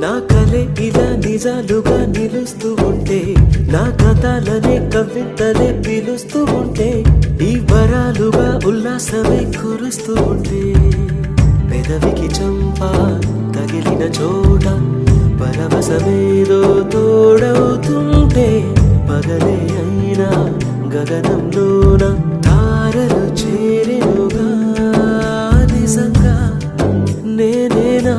నా కలే ఇలా నిజాలుగా నిలుస్తూ ఉంటే, నా కథలనే కవితలే పిలుస్తూ ఉంటే, ఈ వరాలుగా ఉల్లాసమే కురుస్తూ ఉంటే, పెదవికి చంప తగిలిన చోట పరవశమేదో తోడవుతుంటే, పగలే అయినా గగనంలోన తారలు చేరెనుగా నిజంగా నేనేనా